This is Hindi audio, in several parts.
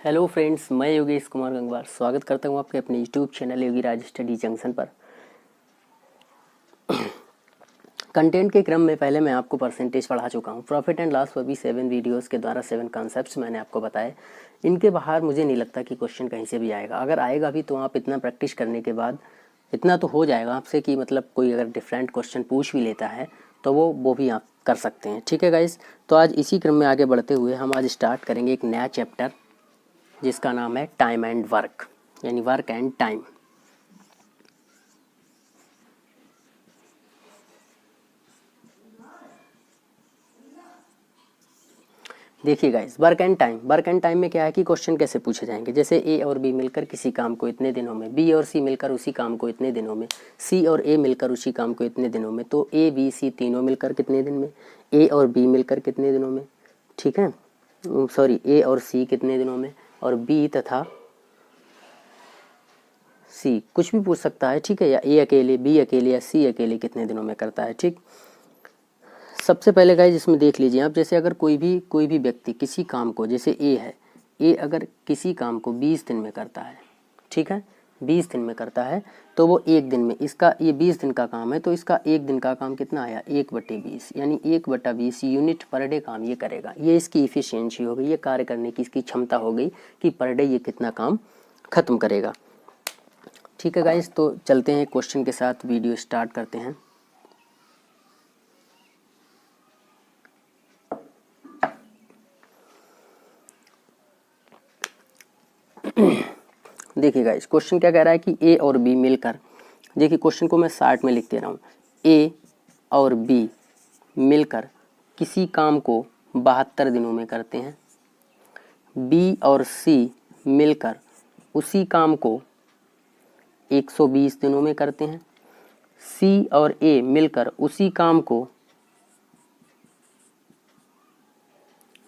हेलो फ्रेंड्स, मैं योगेश कुमार गंगवार स्वागत करता हूं आपके अपने यूट्यूब चैनल योगी राज स्टडी जंक्शन पर। कंटेंट के क्रम में पहले मैं आपको परसेंटेज पढ़ा चुका हूं। प्रॉफिट एंड लॉस पर भी 7 वीडियोस के द्वारा 7 कॉन्सेप्ट्स मैंने आपको बताए। इनके बाहर मुझे नहीं लगता कि क्वेश्चन कहीं से भी आएगा। अगर आएगा भी तो आप इतना प्रैक्टिस करने के बाद इतना तो हो जाएगा आपसे कि मतलब कोई अगर डिफरेंट क्वेश्चन पूछ भी लेता है तो वो भी आप कर सकते हैं। ठीक है गाइस, तो आज इसी क्रम में आगे बढ़ते हुए हम आज स्टार्ट करेंगे एक नया चैप्टर जिसका नाम है टाइम एंड वर्क, यानी वर्क एंड टाइम। देखिए गाइस, वर्क एंड टाइम में क्या है कि क्वेश्चन कैसे पूछे जाएंगे। जैसे ए और बी मिलकर किसी काम को इतने दिनों में, बी और सी मिलकर उसी काम को इतने दिनों में, सी और ए मिलकर उसी काम को इतने दिनों में। तो ए बी सी तीनों मिलकर कितने दिन में, ए और बी मिलकर कितने दिनों में, ठीक है, सॉरी, ए और सी कितने दिनों में, और बी तथा सी कुछ भी पूछ सकता है, ठीक है, या ए अकेले, बी अकेले या सी अकेले कितने दिनों में करता है। ठीक, सबसे पहले गाइस इसमें देख लीजिए आप, जैसे अगर कोई भी व्यक्ति किसी काम को, जैसे ए है, ए अगर किसी काम को 20 दिन में करता है, ठीक है, 20 दिन में करता है, तो वो एक दिन में, इसका ये 20 दिन का काम है तो इसका एक दिन का काम कितना आया, 1/20, यानी 1/20 यूनिट पर डे काम ये करेगा। ये इसकी इफिशियंसी हो गई, ये कार्य करने की इसकी क्षमता हो गई कि पर डे ये कितना काम खत्म करेगा। ठीक है गाइस, तो चलते हैं क्वेश्चन के साथ, वीडियो स्टार्ट करते हैं। देखिए गाइस, क्वेश्चन क्या कह रहा है कि ए और बी मिलकर, देखिए क्वेश्चन को मैं शार्ट में लिख दे रहा हूँ। ए और बी मिलकर किसी काम को 72 दिनों में करते हैं। बी और सी मिलकर उसी काम को 120 दिनों में करते हैं। सी और ए मिलकर उसी काम को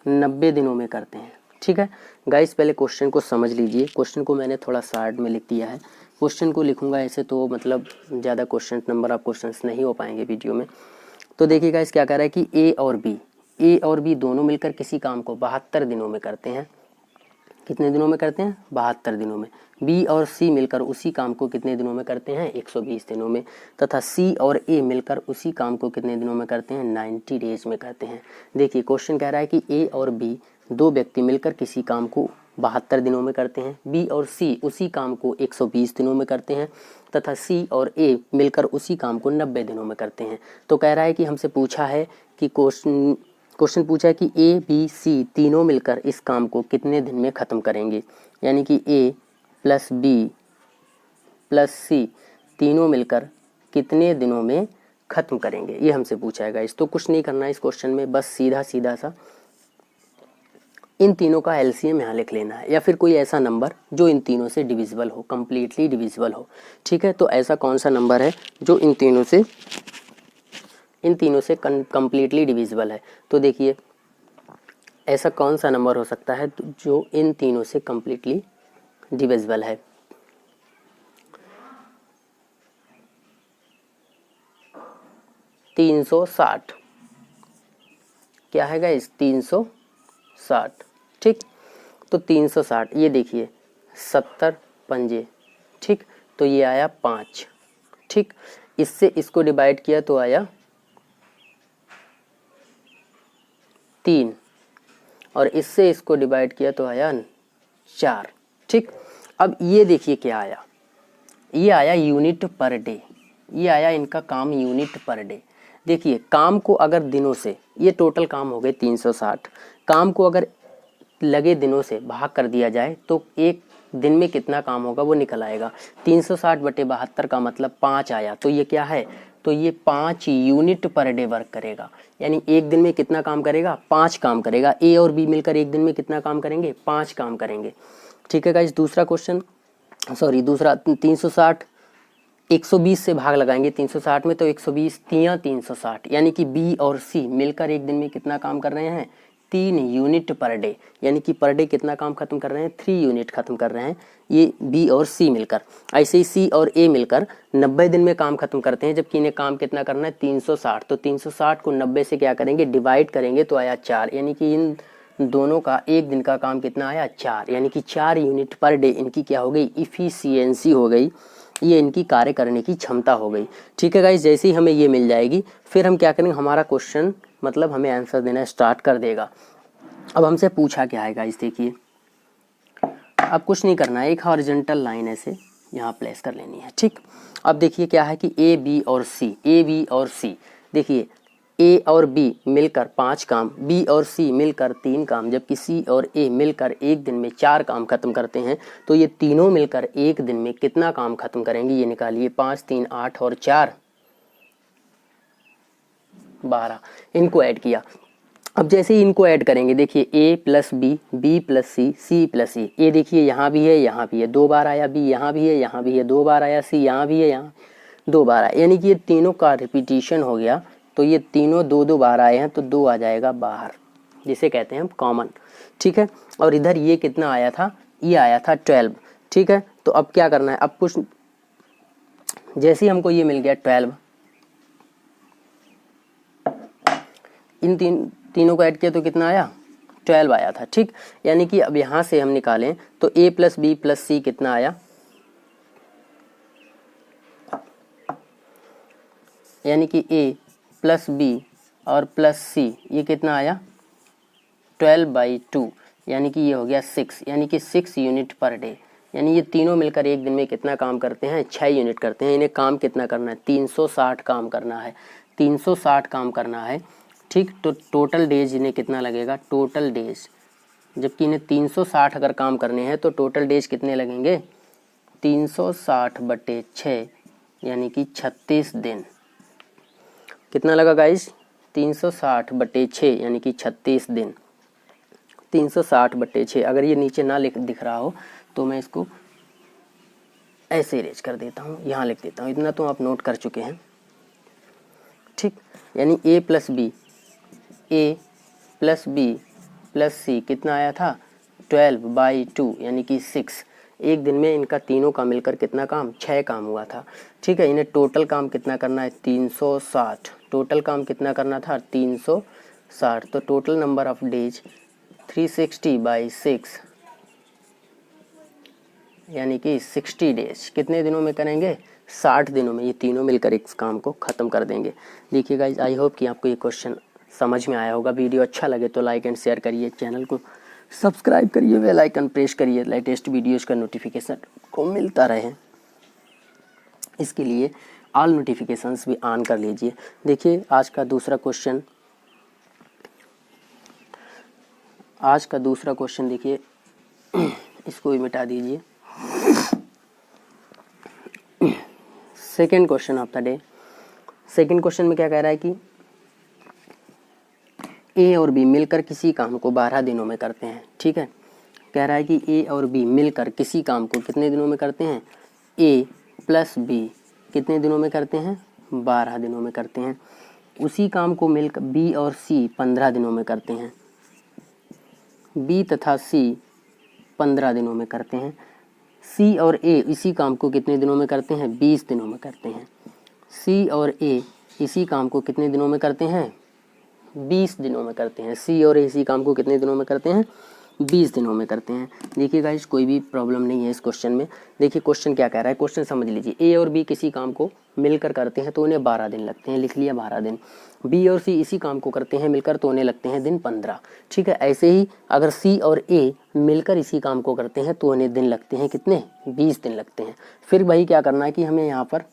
90 दिनों में करते हैं। ठीक है गाइस, पहले क्वेश्चन को समझ लीजिए। क्वेश्चन को मैंने थोड़ा शार्ट में लिख दिया है। क्वेश्चन को लिखूंगा ऐसे तो मतलब ज़्यादा क्वेश्चन, नंबर ऑफ क्वेश्चंस नहीं हो पाएंगे वीडियो में। तो देखिए गाइस, क्या कह रहा है कि ए और बी दोनों मिलकर किसी काम को 72 दिनों में करते हैं। कितने दिनों में करते हैं, 72 दिनों में। बी और सी मिलकर उसी काम को कितने दिनों में करते हैं, 120 दिनों में। तथा सी और ए मिलकर उसी काम को कितने दिनों में करते हैं, 90 डेज में करते हैं। देखिए क्वेश्चन कह रहा है कि ए और बी दो व्यक्ति मिलकर किसी काम को 72 दिनों में करते हैं। बी और सी उसी काम को 120 दिनों में करते हैं तथा सी और ए मिलकर उसी काम को 90 दिनों में करते हैं। तो कह रहा है कि हमसे पूछा है कि क्वेश्चन पूछा है कि ए बी सी तीनों मिलकर इस काम को कितने दिन में ख़त्म करेंगे, यानी कि ए प्लस बी प्लस सी तीनों मिलकर कितने दिनों में ख़त्म करेंगे, ये हमसे पूछा है गाइस। तो कुछ नहीं करना है इस क्वेश्चन में, बस सीधा सा इन तीनों का एलसीएम यहाँ लिख लेना है, या फिर कोई ऐसा नंबर जो इन तीनों से डिविजिबल हो, कम्प्लीटली डिविजिबल हो। ठीक है, तो ऐसा कौन सा नंबर है जो इन तीनों से कम्प्लीटली डिविजिबल है। तो देखिए ऐसा कौन सा नंबर हो सकता है जो इन तीनों से कम्प्लीटली डिविजिबल है। तीन 360 क्या है गाइस, 360। ठीक, तो 360, ये देखिए 70 पंजे, ठीक, तो ये आया 5। ठीक, इससे इसको डिवाइड किया तो आया 3, और इससे इसको डिवाइड किया तो आया 4। ठीक, अब ये देखिए क्या आया, ये आया यूनिट पर डे, ये आया इनका काम यूनिट पर डे। देखिए काम को अगर दिनों से, ये टोटल काम हो गए 360, काम को अगर लगे दिनों से भाग कर दिया जाए तो एक दिन में कितना काम होगा वो निकल आएगा। 360/72 का मतलब 5 आया, तो ये क्या है, तो ये 5 यूनिट पर डे वर्क करेगा, यानी एक दिन में कितना काम करेगा, 5 काम करेगा। ए और बी मिलकर एक दिन में कितना काम करेंगे, 5 काम करेंगे। ठीक है गाइस, दूसरा 360 120 से भाग लगाएंगे 360 में, तो 120 360, यानी कि बी और सी मिलकर एक दिन में कितना काम कर रहे हैं, 3 यूनिट पर डे, यानी कि पर डे कितना काम खत्म कर रहे हैं, 3 यूनिट खत्म कर रहे हैं ये बी और सी मिलकर। ऐसे ही सी और ए मिलकर 90 दिन में काम खत्म करते हैं, जबकि इन्हें काम कितना करना है, 360। तो 360 को 90 से क्या करेंगे, डिवाइड करेंगे तो आया 4, यानी कि इन दोनों का एक दिन का काम कितना आया 4, यानी कि 4 यूनिट पर डे इनकी क्या हो गई इफ़िशियंसी हो गई, ये इनकी कार्य करने की क्षमता हो गई। ठीक है गाइस, जैसे ही हमें ये मिल जाएगी फिर हम क्या करेंगे, हमारा क्वेश्चन मतलब हमें आंसर देना स्टार्ट कर देगा। अब हमसे पूछा क्या है गाइस, देखिए अब कुछ नहीं करना है, एक हॉरिजॉन्टल लाइन ऐसे यहाँ प्लेस कर लेनी है। ठीक, अब देखिए क्या है कि ए बी और सी, देखिए ए और बी मिलकर 5 काम, बी और सी मिलकर 3 काम, जबकि सी और ए मिलकर एक दिन में 4 काम खत्म करते हैं। तो ये तीनों मिलकर एक दिन में कितना काम खत्म करेंगे, ये निकालिए। 5 3 8 और 4 12, इनको ऐड किया। अब जैसे ही इनको ऐड करेंगे, देखिए a plus B plus C plus A, ये देखिए यहाँ भी है यहाँ भी है, 2 बार आया, बी यहाँ भी है यहाँ भी है, 2 बार आया, सी यहाँ भी है यहाँ 2 बार आया, यानी कि ये तीनों का रिपीटिशन हो गया। तो ये तीनों 2 बार आए हैं तो 2 आ जाएगा बाहर, जिसे कहते हैं हम कॉमन। ठीक है, और इधर ये कितना आया था, ये आया था 12। ठीक है, तो अब क्या करना है, अब कुछ जैसे ही हमको ये मिल गया 12, इन तीनों को ऐड किया तो कितना आया 12 आया था। ठीक, यानी कि अब यहाँ से हम निकालें तो a प्लस बी प्लस सी कितना आया, यानी कि a प्लस बी और प्लस सी ये कितना आया 12/2, यानी कि ये हो गया 6, यानी कि 6 यूनिट पर डे। यानी ये तीनों मिलकर एक दिन में कितना काम करते हैं 6 यूनिट करते हैं। इन्हें काम कितना करना है 360 काम करना है, 360 काम करना है। ठीक, तो टोटल डेज इन्हें कितना लगेगा, टोटल डेज, जबकि इन्हें 360 अगर काम करने हैं तो टोटल डेज कितने लगेंगे 360/6, यानी कि 36 दिन। कितना लगा गाइस 360/6, यानी कि 36 दिन। 360/6, अगर ये नीचे ना दिख रहा हो तो मैं इसको ऐसे इरेज कर देता हूँ, यहाँ लिख देता हूँ, इतना तो आप नोट कर चुके हैं। ठीक, यानी a प्लस बी प्लस सी कितना आया था 12/2, यानी कि 6। एक दिन में इनका तीनों का मिलकर कितना काम 6 काम हुआ था। ठीक है, इन्हें टोटल काम कितना करना है 360, टोटल काम कितना करना था 360, तो टोटल नंबर ऑफ डेज 360/6, यानी कि 60 डेज। कितने दिनों में करेंगे 60 दिनों में ये तीनों मिलकर इस काम को ख़त्म कर देंगे। देखिए गाइज, आई होप कि आपको ये क्वेश्चन समझ में आया होगा। वीडियो अच्छा लगे तो लाइक एंड शेयर करिए, चैनल को सब्सक्राइब करिए, बेल आइकन प्रेस करिए, लेटेस्ट वीडियोज़ का नोटिफिकेशन को मिलता रहे। इसके लिए ऑल नोटिफिकेशंस भी ऑन कर लीजिए। देखिए आज का दूसरा क्वेश्चन देखिए, इसको भी मिटा दीजिए। Second question of the day. Second question में क्या कह रहा है कि ए और बी मिलकर किसी काम को 12 दिनों में करते हैं। ठीक है, कह रहा है कि ए और बी मिलकर किसी काम को कितने दिनों में करते हैं, ए प्लस बी कितने दिनों में करते हैं 12 दिनों में करते हैं। उसी काम को मिलकर बी और सी 15 दिनों में करते हैं, बी तथा सी 15 दिनों में करते हैं। सी और ए इसी काम को कितने दिनों में करते हैं 20 दिनों में करते हैं। सी और ए इसी काम को कितने दिनों में करते हैं 20 दिनों में करते हैं। सी और ए इसी काम को कितने दिनों में करते हैं 20 दिनों में करते हैं। देखिए गाइस, कोई भी प्रॉब्लम नहीं है इस क्वेश्चन में। देखिए क्वेश्चन क्या कह रहा है, क्वेश्चन समझ लीजिए। ए और बी किसी काम को मिलकर करते हैं तो उन्हें 12 दिन लगते हैं, लिख लिया 12 दिन। बी और सी इसी काम को करते हैं मिलकर तो उन्हें लगते हैं दिन 15। ठीक है, ऐसे ही अगर सी और ए मिलकर इसी काम को करते हैं तो उन्हें दिन लगते हैं कितने 20 दिन लगते हैं। फिर वही क्या करना है कि हमें यहाँ पर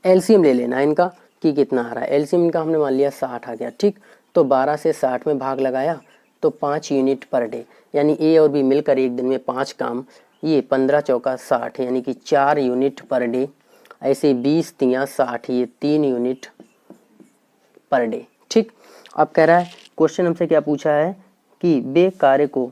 एलसीएम ले लेना है इनका कि कितना आ रहा है। एलसीएम इनका हमने मान लिया 60 आ गया। ठीक, तो 12 से 60 में भाग लगाया तो 5 यूनिट पर डे, यानी ए और बी मिलकर एक दिन में 5 काम, ये 15 चौका 60, यानी कि 4 यूनिट पर डे। ऐसे 20 तियाँ 60, ये 3 यूनिट पर डे। ठीक, अब कह रहा है क्वेश्चन हमसे क्या पूछा है कि वे कार्य को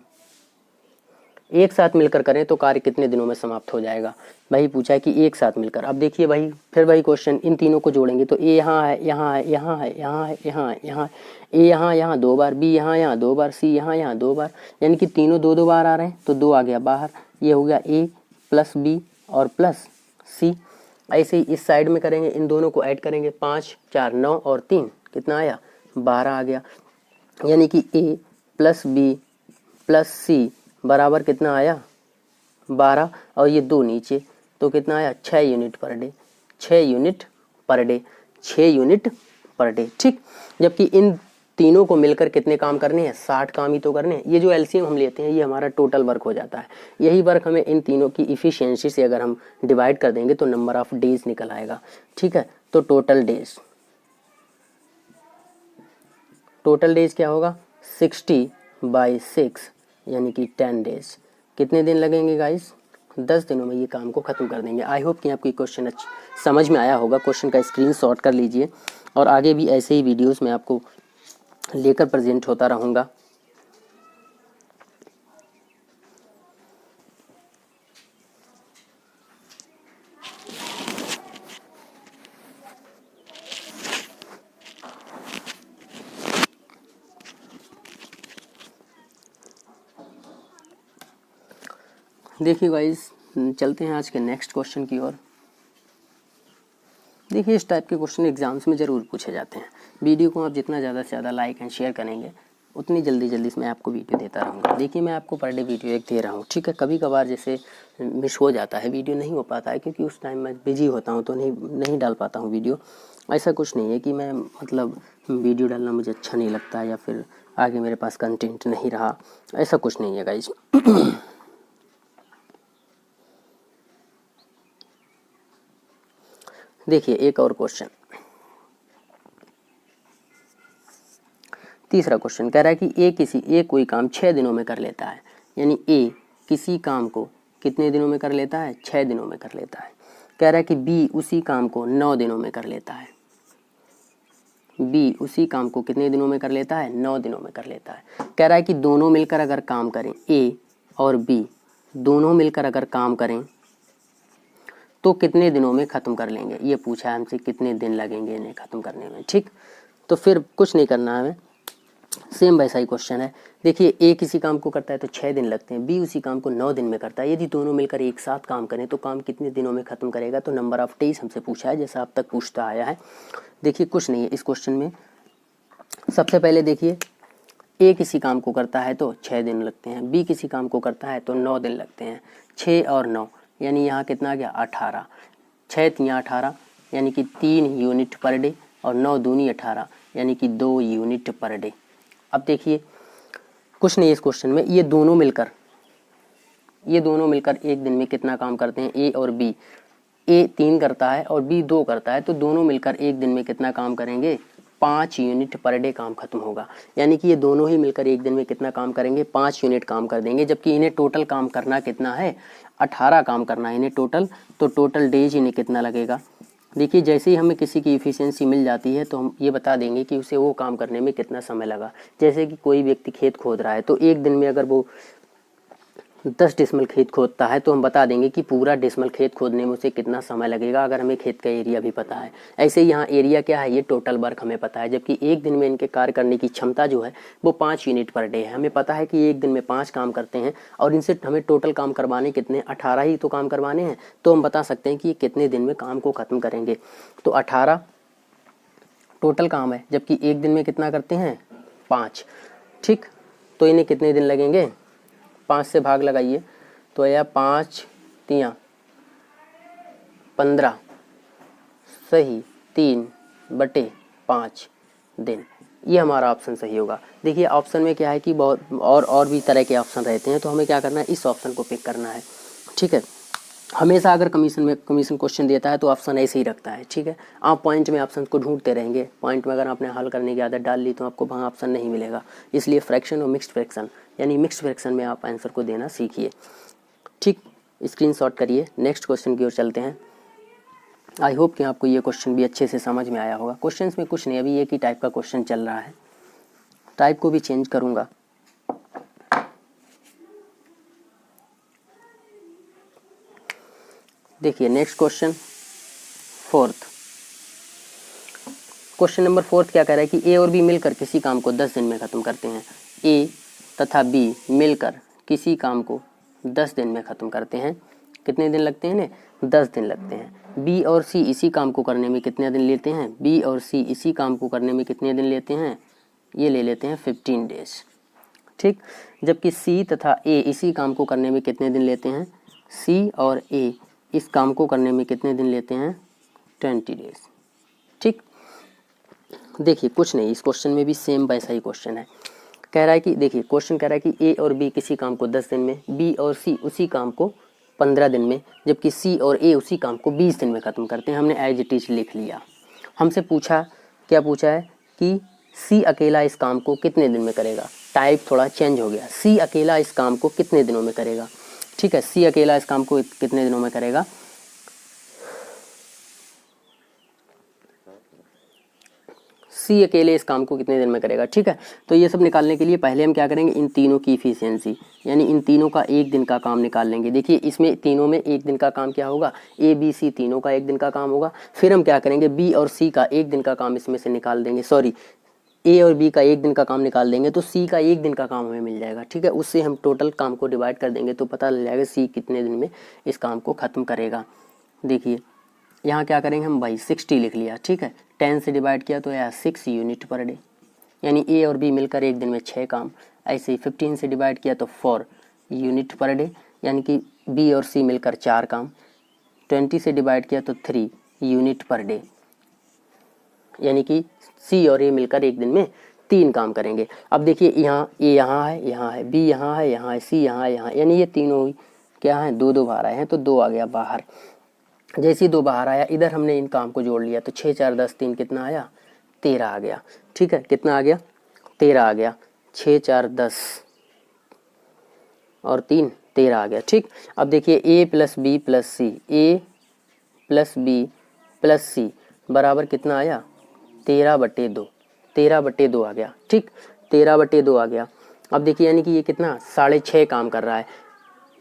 एक साथ मिलकर करें तो कार्य कितने दिनों में समाप्त हो जाएगा। वही पूछा है कि एक साथ मिलकर। अब देखिए भाई, फिर वही क्वेश्चन, इन तीनों को जोड़ेंगे तो ए यहाँ है, यहाँ है, यहाँ है, यहाँ है, यहाँ है, यहाँ ए यहाँ 2 बार, बी यहाँ 2 बार, सी यहाँ 2 बार, यानी कि तीनों 2 बार आ रहे हैं तो 2 आ गया बाहर। ये हो गया ए प्लस बी और प्लस सी। ऐसे ही इस साइड में करेंगे, इन दोनों को ऐड करेंगे, 5 4 9 और 3 कितना आया 12 आ गया। यानी कि ए प्लस बी प्लस सी बराबर कितना आया 12, और ये 2 नीचे, तो कितना आया 6 unit per day, 6 unit per day, 6 unit per day. ठीक, जबकि इन तीनों को मिलकर कितने काम करने हैं, 60 काम ही तो करने हैं। ये जो एलसीएम हम लेते हैं ये हमारा टोटल वर्क हो जाता है। यही वर्क हमें इन तीनों की इफिशियंसी से अगर हम डिवाइड कर देंगे तो नंबर ऑफ डेज निकल आएगा। ठीक है, तो टोटल डेज क्या होगा 60/6 यानी कि 10 डेज। कितने दिन लगेंगे गाइस, 10 दिनों में ये काम को ख़त्म कर देंगे। आई होप कि आपको ये क्वेश्चन समझ में आया होगा। क्वेश्चन का स्क्रीनशॉट कर लीजिए, और आगे भी ऐसे ही वीडियोस में आपको लेकर प्रेजेंट होता रहूँगा। देखिए गाइस, चलते हैं आज के नेक्स्ट क्वेश्चन की ओर। देखिए, इस टाइप के क्वेश्चन एग्जाम्स में ज़रूर पूछे जाते हैं। वीडियो को आप जितना ज़्यादा से ज़्यादा लाइक एंड शेयर करेंगे उतनी जल्दी मैं आपको वीडियो देता रहूँगा। देखिए, मैं आपको पर डे वीडियो एक दे रहा हूँ। ठीक है, कभी कभार जैसे मिस हो जाता है, वीडियो नहीं हो पाता है क्योंकि उस टाइम मैं बिजी होता हूँ तो नहीं डाल पाता हूँ वीडियो। ऐसा कुछ नहीं है कि मैं मतलब वीडियो डालना मुझे अच्छा नहीं लगता या फिर आगे मेरे पास कंटेंट नहीं रहा, ऐसा कुछ नहीं है गाइज। देखिए, एक और क्वेश्चन, तीसरा क्वेश्चन कह रहा है कि ए कोई काम 6 दिनों में कर लेता है। यानी ए किसी काम को कितने दिनों में कर लेता है, 6 दिनों में कर लेता है। कह रहा है कि बी उसी काम को 9 दिनों में कर लेता है। बी उसी काम को कितने दिनों में कर लेता है, 9 दिनों में कर लेता है। कह रहा है कि दोनों मिलकर अगर काम करें, ए और बी दोनों मिलकर अगर काम करें तो कितने दिनों में ख़त्म कर लेंगे। ये पूछा है हमसे, कितने दिन लगेंगे इन्हें ख़त्म करने में। ठीक, तो फिर कुछ नहीं करना है हमें, सेम वैसा ही क्वेश्चन है। देखिए, ए किसी काम को करता है तो 6 दिन लगते हैं, बी उसी काम को 9 दिन में करता है। यदि दोनों मिलकर एक साथ काम करें तो काम कितने दिनों में ख़त्म करेगा, तो नंबर ऑफ डेज हमसे पूछा है, जैसा अब तक पूछता आया है। देखिए, कुछ नहीं है इस क्वेश्चन में। सबसे पहले देखिए, ए किसी काम को करता है तो 6 दिन लगते हैं, बी किसी काम को करता है तो 9 दिन लगते हैं। 6 और 9 यानी यहाँ कितना आ गया 18, 6 3 18 यानी कि 3 यूनिट पर डे, और 9 दूनी 18 यानी कि 2 यूनिट पर डे। अब देखिए, कुछ नहीं इस क्वेश्चन में, ये दोनों मिलकर एक दिन में कितना काम करते हैं, ए और बी। ए 3 करता है और बी 2 करता है, तो दोनों मिलकर एक दिन में कितना काम करेंगे, 5 यूनिट पर डे काम खत्म होगा। यानी कि ये दोनों ही मिलकर एक दिन में कितना काम करेंगे, 5 यूनिट काम कर देंगे। जबकि इन्हें टोटल काम करना कितना है, 18 काम करना है इन्हें टोटल, तो टोटल डेज इन्हें कितना लगेगा। देखिए, जैसे ही हमें किसी की इफ़िशियंसी मिल जाती है तो हम ये बता देंगे कि उसे वो काम करने में कितना समय लगा। जैसे कि कोई व्यक्ति खेत खोद रहा है तो एक दिन में अगर वो 10 डिसमल खेत खोदता है तो हम बता देंगे कि पूरा डिसमल खेत खोदने में उसे कितना समय लगेगा, अगर हमें खेत का एरिया भी पता है। ऐसे ही यहाँ एरिया क्या है, ये टोटल वर्क हमें पता है। जबकि एक दिन में इनके कार्य करने की क्षमता जो है वो 5 यूनिट पर डे है। हमें पता है कि एक दिन में 5 काम करते हैं और इनसे हमें टोटल काम करवाने कितने, 18 ही तो काम करवाने हैं। तो हम बता सकते हैं कि ये कितने दिन में काम को ख़त्म करेंगे। तो 18 टोटल काम है, जबकि एक दिन में कितना करते हैं, 5। ठीक, तो इन्हें कितने दिन लगेंगे, 5 से भाग लगाइए तो यह 5 3 15 सही 3/5 दिन। ये हमारा ऑप्शन सही होगा। देखिए, ऑप्शन में क्या है कि बहुत और भी तरह के ऑप्शन रहते हैं, तो हमें क्या करना है, इस ऑप्शन को पिक करना है। ठीक है, हमेशा अगर कमीशन क्वेश्चन देता है तो ऑप्शन ऐसे ही रखता है। ठीक है, आप पॉइंट में ऑप्शन को ढूंढते रहेंगे, पॉइंट में अगर आपने हल करने की आदत डाल ली तो आपको वहाँ ऑप्शन नहीं मिलेगा। इसलिए फ्रैक्शन और मिक्स्ड फ्रैक्शन, यानी मिक्स्ड फ्रैक्शन में आप आंसर को देना सीखिए। ठीक, स्क्रीनशॉट करिए। नेक्स्ट क्वेश्चन की ओर चलते हैं। आई होप कि आपको ये क्वेश्चन भी अच्छे से समझ में आया होगा। क्वेश्चन में कुछ नहीं, अभी एक ही टाइप का क्वेश्चन चल रहा है, टाइप को भी चेंज करूँगा। देखिए, नेक्स्ट क्वेश्चन क्वेश्चन नंबर 4 क्या कह रहा है कि ए और बी मिलकर किसी काम को 10 दिन में ख़त्म करते हैं। ए तथा बी मिलकर किसी काम को 10 दिन में ख़त्म करते हैं। कितने दिन लगते हैं इन्हें, 10 दिन लगते हैं। बी और सी इसी काम को करने में कितने दिन लेते हैं, बी और सी इसी काम को करने में कितने दिन लेते हैं, ये ले लेते हैं 15 डेज। ठीक। जबकि सी तथा ए इसी काम को करने में कितने दिन लेते हैं, सी और ए इस काम को करने में कितने दिन लेते हैं, 20 डेज। ठीक, देखिए कुछ नहीं, इस क्वेश्चन में भी सेम वैसा ही क्वेश्चन है। कह रहा है कि देखिए क्वेश्चन कह रहा है कि ए और बी किसी काम को 10 दिन में, बी और सी उसी काम को 15 दिन में, जबकि सी और ए उसी काम को 20 दिन में ख़त्म करते हैं। हमने एज इट इज लिख लिया। हमसे पूछा, क्या पूछा है कि सी अकेला इस काम को कितने दिन में करेगा। टाइप थोड़ा चेंज हो गया, सी अकेला इस काम को कितने दिनों में करेगा। ठीक है, सी अकेला इस काम को कितने दिनों में करेगा, सी अकेले इस काम को कितने दिन में करेगा। ठीक है, तो ये सब निकालने के लिए पहले हम क्या करेंगे, इन तीनों की इफिशियंसी यानी इन तीनों का एक दिन का काम निकाल लेंगे। देखिए इसमें तीनों में एक दिन का काम क्या होगा, ए बी सी तीनों का एक दिन का काम होगा। फिर हम क्या करेंगे, बी और सी का एक दिन का काम इसमें से निकाल देंगे, सॉरी ए और बी का एक दिन का काम निकाल देंगे तो सी का एक दिन का काम हमें मिल जाएगा। ठीक है, उससे हम टोटल काम को डिवाइड कर देंगे तो पता लग जाएगा सी कितने दिन में इस काम को ख़त्म करेगा। देखिए यहाँ क्या करेंगे हम भाई, 60 लिख लिया। ठीक है, 10 से डिवाइड किया तो यह 6 यूनिट पर डे, यानी ए और बी मिलकर एक दिन में 6 काम। ऐसे ही 15 से डिवाइड किया तो 4 यूनिट पर डे, यानी कि बी और सी मिलकर 4 काम। 20 से डिवाइड किया तो 3 यूनिट पर डे, यानी कि सी और ए मिलकर एक दिन में 3 काम करेंगे। अब देखिए यहाँ ए यहाँ है, बी यहाँ है, सी यहाँ है, यानी ये तीनों क्या हैं, 2 बाहर आए हैं तो 2 आ गया बाहर। जैसे ही 2 बाहर आया, इधर हमने इन काम को जोड़ लिया तो 6 4 10 3 कितना आया, 13 आ गया। ठीक है, कितना आ गया, 13 आ गया। 6 4 10 और 3 13 आ गया। ठीक, अब देखिए ए प्लस बी प्लस सी, ए प्लस बी प्लस सी बराबर कितना आया, 13/2, 13/2 आ गया। ठीक, 13/2 आ गया। अब देखिए यानी कि ये कितना 6.5 काम कर रहा है,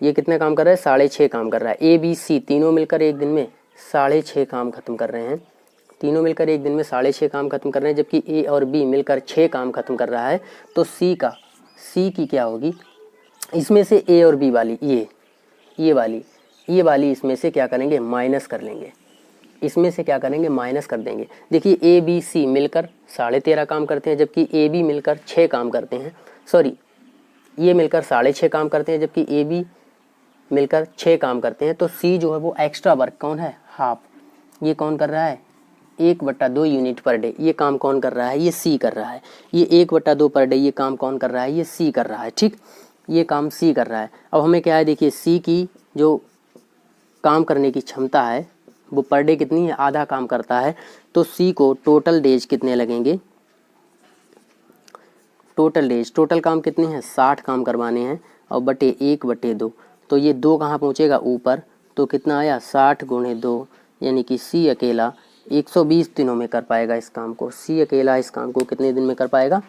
ये कितना काम कर रहा है, 6.5 काम कर रहा है। ए बी सी तीनों मिलकर एक दिन में 6.5 काम खत्म कर रहे हैं, तीनों मिलकर एक दिन में 6.5 काम खत्म कर रहे हैं, जबकि ए और बी मिलकर 6 काम खत्म कर रहा है। तो सी की क्या होगी, इसमें से ए और बी वाली ये वाली इसमें से क्या करेंगे, माइनस कर लेंगे, इसमें से क्या करेंगे, माइनस कर देंगे। देखिए ए बी सी मिलकर 13.5 काम करते हैं, जबकि ए बी मिलकर 6 काम करते हैं, सॉरी ये मिलकर 6.5 काम करते हैं, जबकि ए बी मिलकर 6 काम करते हैं। तो सी जो है वो एक्स्ट्रा वर्क कौन है, हाफ, ये कौन कर रहा है, 1/2 यूनिट पर डे। ये काम कौन कर रहा है, ये सी कर रहा है। ये 1/2 पर डे ये काम कौन कर रहा है, ये सी कर रहा है। ठीक, ये काम सी कर रहा है। अब हमें क्या है, देखिए सी की जो काम करने की क्षमता है वो पर डे कितनी है, आधा काम करता है। तो सी को टोटल डेज कितने लगेंगे, टोटल काम कितने हैं, 60 काम करवाने हैं और बटे 1/2, तो ये 2 कहाँ पहुँचेगा, ऊपर, तो कितना आया 60 × 2, यानी कि सी अकेला 120 दिनों में कर पाएगा इस काम को। सी अकेला इस काम को कितने दिन में कर पाएगा,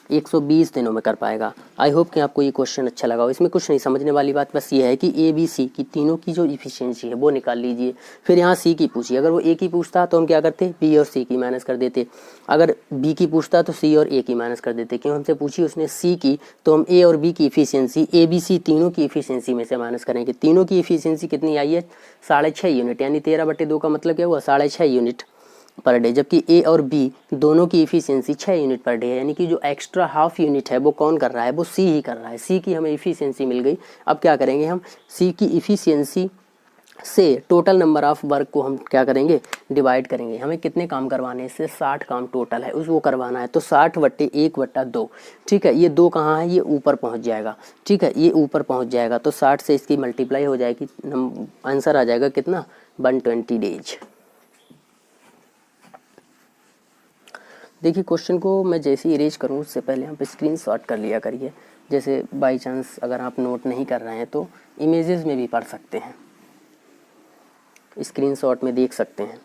120 दिनों में कर पाएगा। आई होप कि आपको ये क्वेश्चन अच्छा लगा हो। इसमें कुछ नहीं, समझने वाली बात बस ये है कि ए बी सी की तीनों की जो इफिशियंसी है वो निकाल लीजिए। फिर यहाँ सी की पूछिए, अगर वो ए की पूछता तो हम क्या करते, बी और सी की माइनस कर देते। अगर बी की पूछता तो सी और ए की माइनस कर देते। क्यों, हमसे पूछी उसने सी की, तो हम ए और बी की इफिशियंसी, ए बी सी तीनों की इफिशियंसी में से माइनस करेंगे। तीनों की इफिशियंसी कितनी आई है, 6.5 यूनिट, यानी 13/2 का मतलब क्या हुआ, 6.5 यूनिट पर डे। जबकि ए और बी दोनों की इफिशियंसी 6 यूनिट पर डे है, यानी कि जो एक्स्ट्रा हाफ यूनिट है वो कौन कर रहा है, वो सी ही कर रहा है। सी की हमें इफिशियंसी मिल गई। अब क्या करेंगे, हम सी की इफिशियंसी से टोटल नंबर ऑफ वर्क को हम क्या करेंगे, डिवाइड करेंगे। हमें कितने काम करवाने हैं, इससे 60 काम टोटल है उसको करवाना है, तो 60/1/2। ठीक है, ये 2 कहाँ है, ये ऊपर पहुँच जाएगा। ठीक है, ये ऊपर पहुँच जाएगा तो 60 से इसकी मल्टीप्लाई हो जाएगी, आंसर आ जाएगा कितना, 120 डेज। देखिए क्वेश्चन को मैं जैसे ही इरेज करूँ उससे पहले आप स्क्रीनशॉट कर लिया करिए। जैसे बाय चांस अगर आप नोट नहीं कर रहे हैं तो इमेजेस में भी पढ़ सकते हैं, स्क्रीनशॉट में देख सकते हैं।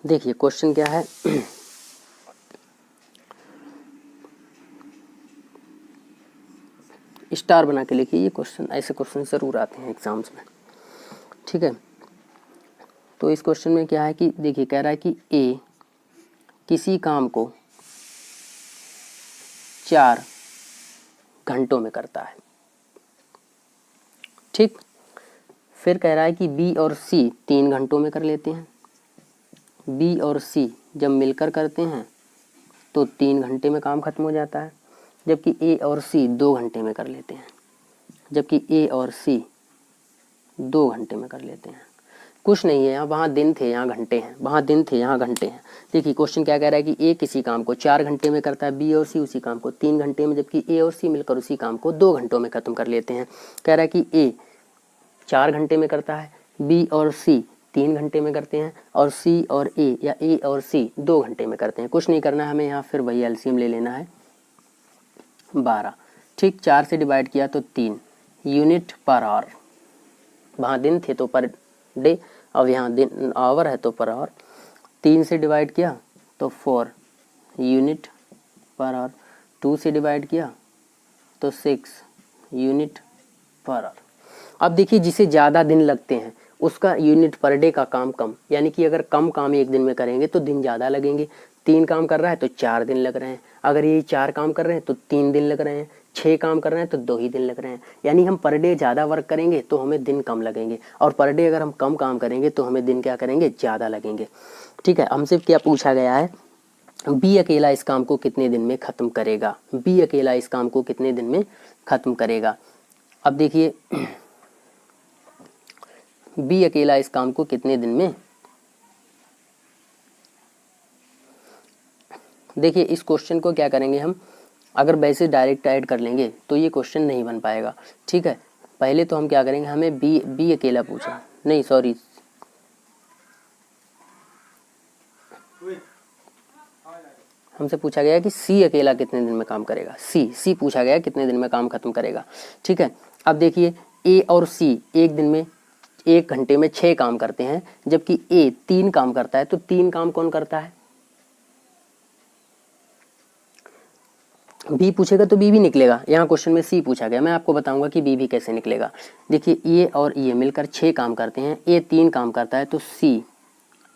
देखिए क्वेश्चन क्या है, स्टार बना के लिखिए। ये क्वेश्चन, ऐसे क्वेश्चन ज़रूर आते हैं एग्जाम्स में। ठीक है, तो इस क्वेश्चन में क्या है कि देखिए कह रहा है कि ए किसी काम को 4 घंटों में करता है। ठीक। फिर कह रहा है कि बी और सी 3 घंटों में कर लेते हैं। बी और सी जब मिलकर करते हैं तो 3 घंटे में काम खत्म हो जाता है, जबकि ए और सी 2 घंटे में कर लेते हैं। जबकि ए और सी 2 घंटे में कर लेते हैं। कुछ नहीं है यहाँ, वहाँ दिन थे यहाँ घंटे हैं, वहाँ दिन थे यहाँ घंटे हैं। देखिए क्वेश्चन क्या कह रहा है कि ए किसी काम को 4 घंटे में करता है, बी और सी उसी काम को 3 घंटे में, जबकि ए और सी मिलकर उसी काम को 2 घंटों में खत्म कर लेते हैं। कह रहा है कि ए 4 घंटे में करता है, बी और सी 3 घंटे में करते हैं, और सी और ए या ए और सी 2 घंटे में करते हैं। कुछ नहीं करना है हमें यहाँ, फिर वही एलसीएम ले लेना है 12। ठीक, 4 से डिवाइड किया तो 3 यूनिट पर आवर। वहाँ दिन थे तो पर डे, अब यहाँ दिन आवर है तो पर आवर। 3 से डिवाइड किया तो 4 यूनिट पर आवर। 2 से डिवाइड किया तो 6 यूनिट पर आवर। अब देखिए जिसे ज़्यादा दिन लगते हैं उसका यूनिट पर डे का काम कम, यानी कि अगर कम काम एक दिन में करेंगे तो दिन ज़्यादा लगेंगे। 3 काम कर रहा है तो 4 दिन लग रहे हैं, अगर ये 4 काम कर रहे हैं तो 3 दिन लग रहे हैं, 6 काम कर रहे हैं तो 2 ही दिन लग रहे हैं। यानी हम पर डे ज़्यादा वर्क करेंगे तो हमें दिन कम लगेंगे, और पर डे अगर हम कम काम करेंगे तो हमें दिन क्या करेंगे, ज़्यादा लगेंगे। ठीक है, हमसे क्या पूछा गया है, बी अकेला इस काम को कितने दिन में ख़त्म करेगा। बी अकेला इस काम को कितने दिन में ख़त्म करेगा। अब देखिए बी अकेला इस काम को कितने दिन में, देखिए इस क्वेश्चन को क्या करेंगे हम, अगर वैसे डायरेक्ट ऐड कर लेंगे तो ये क्वेश्चन नहीं बन पाएगा। ठीक है, पहले तो हम क्या करेंगे, हमें बी अकेला पूछा, नहीं सॉरी, हमसे पूछा गया कि सी अकेला कितने दिन में काम करेगा। सी पूछा गया कितने दिन में काम खत्म करेगा। ठीक है, अब देखिए ए और सी एक दिन में 1 घंटे में 6 काम करते हैं, जबकि ए 3 काम करता है, तो 3 काम कौन करता है। बी पूछेगा तो बी भी निकलेगा, यहाँ क्वेश्चन में सी पूछा गया, मैं आपको बताऊंगा कि बी भी कैसे निकलेगा। देखिए ए और ये मिलकर 6 काम करते हैं, ए 3 काम करता है, तो सी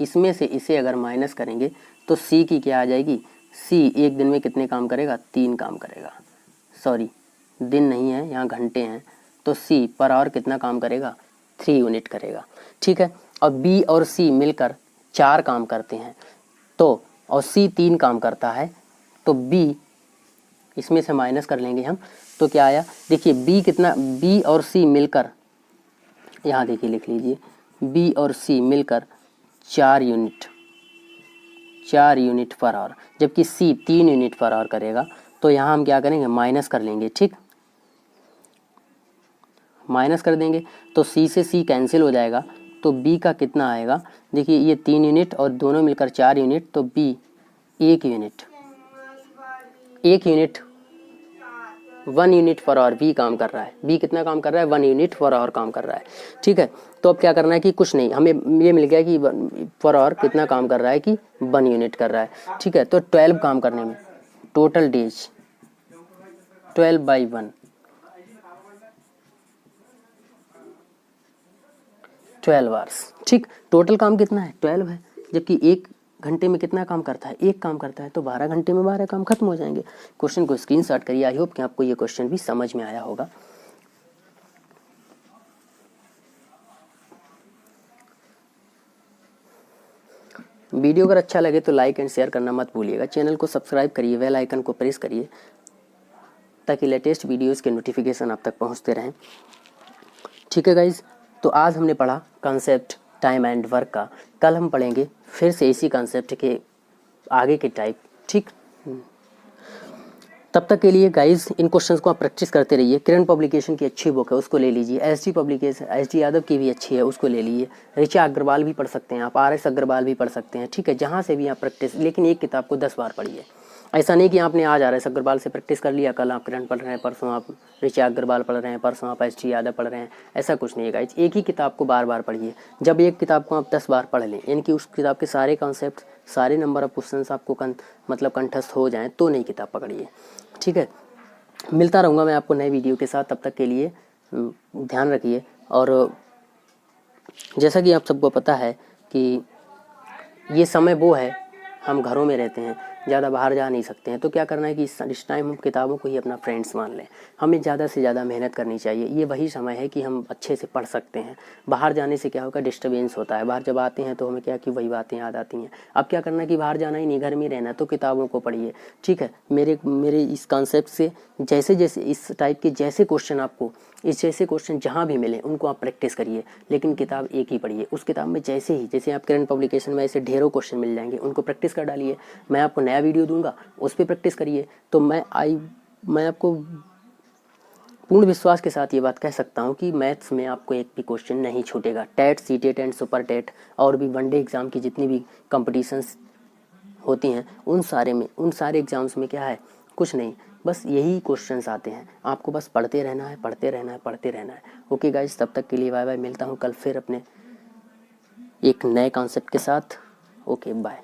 इसमें से इसे अगर माइनस करेंगे तो सी की क्या आ जाएगी, सी एक दिन में कितने काम करेगा, 3 काम करेगा। सॉरी दिन नहीं है यहाँ घंटे हैं, तो सी पर आवर कितना काम करेगा, 3 यूनिट करेगा। ठीक है, और बी और सी मिलकर 4 काम करते हैं, तो और सी 3 काम करता है, तो बी इसमें से माइनस कर लेंगे हम, तो क्या आया, देखिए बी कितना, बी और सी मिलकर, यहाँ देखिए लिख लीजिए, बी और सी मिलकर 4 यूनिट पर आवर, जबकि सी 3 यूनिट पर आवर करेगा। तो यहाँ हम क्या करेंगे, माइनस कर लेंगे। ठीक, माइनस कर देंगे तो सी से सी कैंसिल हो जाएगा, तो बी का कितना आएगा, देखिए ये 3 यूनिट और दोनों मिलकर 4 यूनिट, तो B 1 unit 1 unit per hour B काम कर रहा है। बी कितना काम कर रहा है, 1 यूनिट पर आवर काम कर रहा है। ठीक है, तो अब क्या करना है कि कुछ नहीं, हमें ये मिल गया कि पर आवर कितना काम कर रहा है, कि 1 यूनिट कर रहा है। ठीक है, तो 12 काम करने में टोटल डेज 12/1 12 आवर्स। ठीक, टोटल काम कितना है, 12 है, जबकि 1 घंटे में कितना काम करता है, 1 काम करता है, तो 12 घंटे में 12 काम खत्म हो जाएंगे। क्वेश्चन को स्क्रीनशॉट करिए, आई होप कि आपको ये क्वेश्चन भी समझ में आया होगा। वीडियो अगर अच्छा लगे तो लाइक एंड शेयर करना मत भूलिएगा। चैनल को सब्सक्राइब करिए, बेल आइकन को प्रेस करिए, ताकि लेटेस्ट वीडियोस के नोटिफिकेशन आप तक पहुंचते रहें। ठीक है गाइज, तो आज हमने पढ़ा कॉन्सेप्ट टाइम एंड वर्क का, कल हम पढ़ेंगे फिर से इसी कॉन्सेप्ट के आगे के टाइप। ठीक, तब तक के लिए गाइज इन क्वेश्चंस को आप प्रैक्टिस करते रहिए। किरण पब्लिकेशन की अच्छी बुक है, उसको ले लीजिए। एसडी पब्लिकेशन, एसडी यादव की भी अच्छी है, उसको ले लीजिए। ऋचा अग्रवाल भी पढ़ सकते हैं आप, आरएस अग्रवाल भी पढ़ सकते हैं। ठीक है, जहाँ से भी आप प्रैक्टिस, लेकिन एक किताब को 10 बार पढ़िए। ऐसा नहीं कि आपने आज आरएस अग्रवाल से प्रैक्टिस कर लिया, कल आप किरण पढ़ रहे हैं, परसों आप ऋचा अग्रवाल पढ़ रहे हैं, परसों आप एसडी यादव पढ़ रहे हैं। ऐसा कुछ नहीं है गाइज, एक ही किताब को बार बार पढ़िए। जब एक किताब को आप 10 बार पढ़ लें, यानी कि उस किताब के सारे कॉन्सेप्ट, सारे नंबर ऑफ क्वेश्चन आपको मतलब कंठस्थ हो जाएँ, तो नई किताब पकड़िए। ठीक है, मिलता रहूँगा मैं आपको नए वीडियो के साथ, तब तक के लिए ध्यान रखिए। और जैसा कि आप सबको पता है कि ये समय वो है, हम घरों में रहते हैं, ज़्यादा बाहर जा नहीं सकते हैं। तो क्या करना है कि इस टाइम हम किताबों को ही अपना फ्रेंड्स मान लें। हमें ज़्यादा से ज़्यादा मेहनत करनी चाहिए। ये वही समय है कि हम अच्छे से पढ़ सकते हैं। बाहर जाने से क्या होगा, डिस्टर्बेंस होता है। बाहर जब आते हैं तो हमें क्या कि वही बातें याद आती हैं। अब क्या करना है कि बाहर जाना ही नहीं, घर में रहना, तो किताबों को पढ़िए, ठीक है। मेरे इस कॉन्सेप्ट से जैसे जैसे इस टाइप के जैसे क्वेश्चन आपको, इस जैसे क्वेश्चन जहाँ भी मिले उनको आप प्रैक्टिस करिए, लेकिन किताब एक ही पढ़िए। उस किताब में जैसे आप करंट पब्लिकेशन में ऐसे ढेरों क्वेश्चन मिल जाएंगे, उनको प्रैक्टिस कर डालिए। मैं आपको नया वीडियो दूंगा, उस पर प्रैक्टिस करिए। तो मैं आपको पूर्ण विश्वास के साथ ये बात कह सकता हूँ कि मैथ्स में आपको एक भी क्वेश्चन नहीं छूटेगा। TET, CTET and super TET और भी वनडे एग्ज़ाम की जितनी भी कंपटीशंस होती हैं, उन सारे एग्ज़ाम्स में क्या है, कुछ नहीं, बस यही क्वेश्चंस आते हैं। आपको बस पढ़ते रहना है, पढ़ते रहना है, पढ़ते रहना है। ओके गाइस, तब तक के लिए बाय बाय। मिलता हूँ कल फिर अपने एक नए कॉन्सेप्ट के साथ। Okay bye.